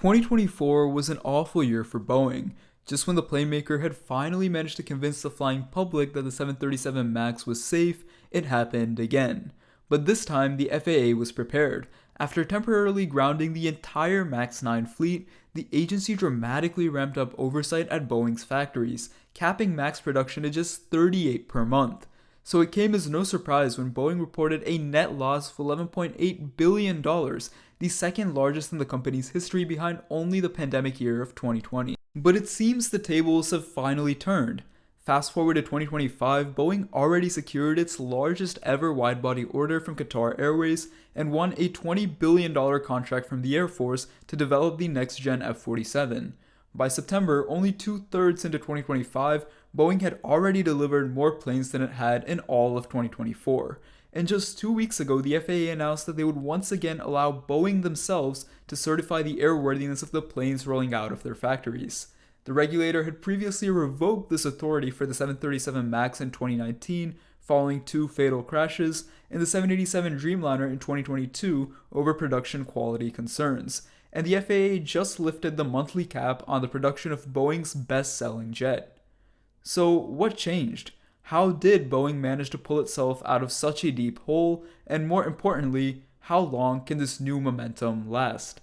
2024 was an awful year for Boeing. Just when the planemaker had finally managed to convince the flying public that the 737 MAX was safe, it happened again. But this time, the FAA was prepared. After temporarily grounding the entire MAX 9 fleet, the agency dramatically ramped up oversight at Boeing's factories, capping MAX production to just 38 per month. So it came as no surprise when Boeing reported a net loss of $11.8 billion, the second largest in the company's history behind only the pandemic year of 2020. But it seems the tables have finally turned. Fast forward to 2025, Boeing already secured its largest ever widebody order from Qatar Airways and won a $20 billion contract from the Air Force to develop the next-gen F-47. By September, only two-thirds into 2025, Boeing had already delivered more planes than it had in all of 2024. And just 2 weeks ago, the FAA announced that they would once again allow Boeing themselves to certify the airworthiness of the planes rolling out of their factories. The regulator had previously revoked this authority for the 737 MAX in 2019, following 2 fatal crashes, and the 787 Dreamliner in 2022 over production quality concerns. And the FAA just lifted the monthly cap on the production of Boeing's best-selling jet. So what changed? How did Boeing manage to pull itself out of such a deep hole? And more importantly, how long can this new momentum last?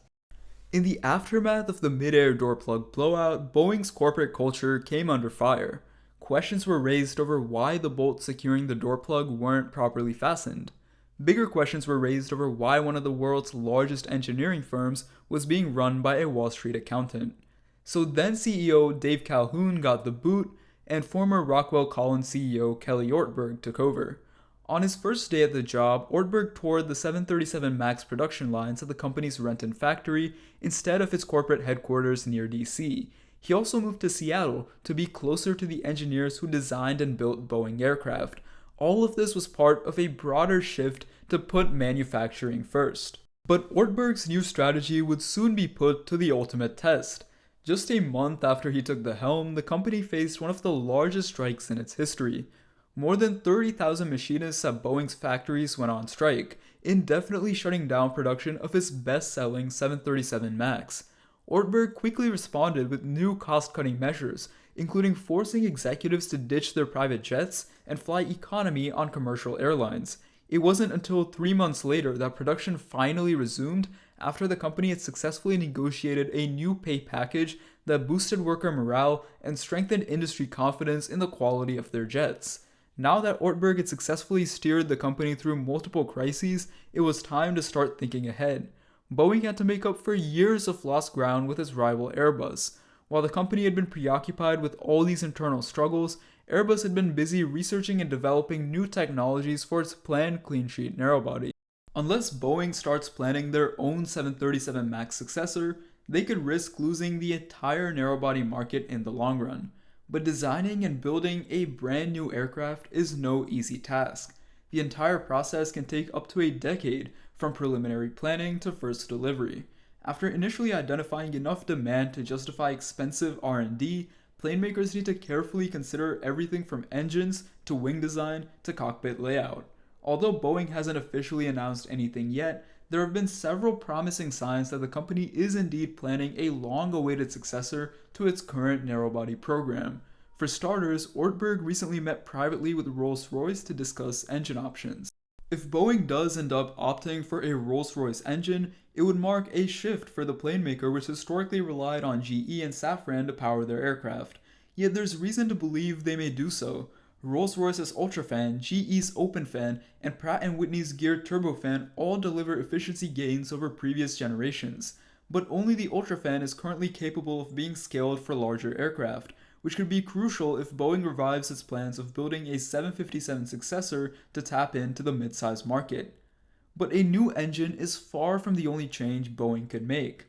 In the aftermath of the mid-air door plug blowout, Boeing's corporate culture came under fire. Questions were raised over why the bolts securing the door plug weren't properly fastened. Bigger questions were raised over why one of the world's largest engineering firms was being run by a Wall Street accountant. So then CEO Dave Calhoun got the boot, and former Rockwell Collins CEO Kelly Ortberg took over. On his first day at the job, Ortberg toured the 737 MAX production lines at the company's Renton factory instead of its corporate headquarters near DC. He also moved to Seattle to be closer to the engineers who designed and built Boeing aircraft. All of this was part of a broader shift to put manufacturing first. But Ortberg's new strategy would soon be put to the ultimate test. Just a month after he took the helm, the company faced one of the largest strikes in its history. More than 30,000 machinists at Boeing's factories went on strike, indefinitely shutting down production of its best-selling 737 MAX. Ortberg quickly responded with new cost-cutting measures, including forcing executives to ditch their private jets and fly economy on commercial airlines. It wasn't until 3 months later that production finally resumed after the company had successfully negotiated a new pay package that boosted worker morale and strengthened industry confidence in the quality of their jets. Now that Ortberg had successfully steered the company through multiple crises, it was time to start thinking ahead. Boeing had to make up for years of lost ground with its rival Airbus. While the company had been preoccupied with all these internal struggles, Airbus had been busy researching and developing new technologies for its planned clean sheet narrowbody. Unless Boeing starts planning their own 737 MAX successor, they could risk losing the entire narrowbody market in the long run. But designing and building a brand new aircraft is no easy task. The entire process can take up to a decade, from preliminary planning to first delivery. After initially identifying enough demand to justify expensive R&D, plane makers need to carefully consider everything from engines to wing design to cockpit layout. Although Boeing hasn't officially announced anything yet, there have been several promising signs that the company is indeed planning a long-awaited successor to its current narrowbody program. For starters, Ortberg recently met privately with Rolls-Royce to discuss engine options. If Boeing does end up opting for a Rolls-Royce engine, it would mark a shift for the plane maker, which historically relied on GE and Safran to power their aircraft. Yet there's reason to believe they may do so. Rolls-Royce's Ultrafan, GE's OpenFan, and Pratt & Whitney's Geared Turbofan all deliver efficiency gains over previous generations, but only the Ultrafan is currently capable of being scaled for larger aircraft, which could be crucial if Boeing revives its plans of building a 757 successor to tap into the midsize market. But a new engine is far from the only change Boeing could make.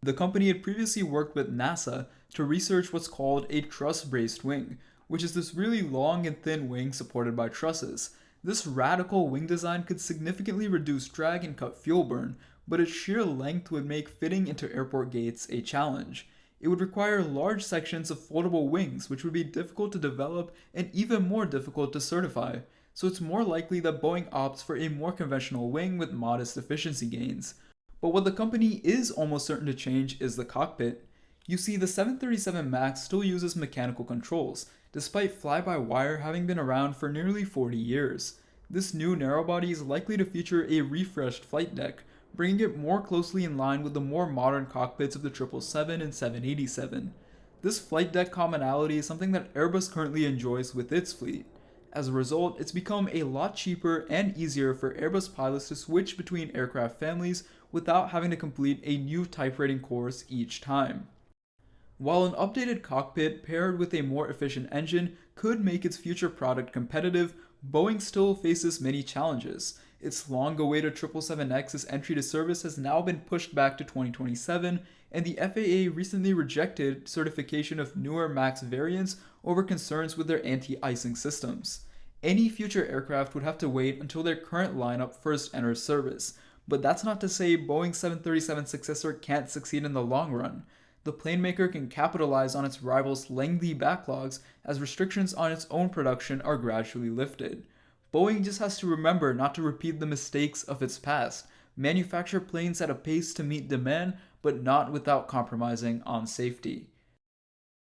The company had previously worked with NASA to research what's called a truss-braced wing, which is this really long and thin wing supported by trusses. This radical wing design could significantly reduce drag and cut fuel burn, but its sheer length would make fitting into airport gates a challenge. It would require large sections of foldable wings, which would be difficult to develop and even more difficult to certify. So it's more likely that Boeing opts for a more conventional wing with modest efficiency gains. But what the company is almost certain to change is the cockpit. You see, the 737 MAX still uses mechanical controls, despite fly-by-wire having been around for nearly 40 years. This new narrowbody is likely to feature a refreshed flight deck, bringing it more closely in line with the more modern cockpits of the 777 and 787. This flight deck commonality is something that Airbus currently enjoys with its fleet. As a result, it's become a lot cheaper and easier for Airbus pilots to switch between aircraft families without having to complete a new type rating course each time. While an updated cockpit paired with a more efficient engine could make its future product competitive, Boeing still faces many challenges. Its long-awaited 777X's entry to service has now been pushed back to 2027, and the FAA recently rejected certification of newer MAX variants over concerns with their anti-icing systems. Any future aircraft would have to wait until their current lineup first enters service, but that's not to say Boeing's 737 successor can't succeed in the long run. The planemaker can capitalize on its rivals' lengthy backlogs as restrictions on its own production are gradually lifted. Boeing just has to remember not to repeat the mistakes of its past, manufacture planes at a pace to meet demand, but not without compromising on safety.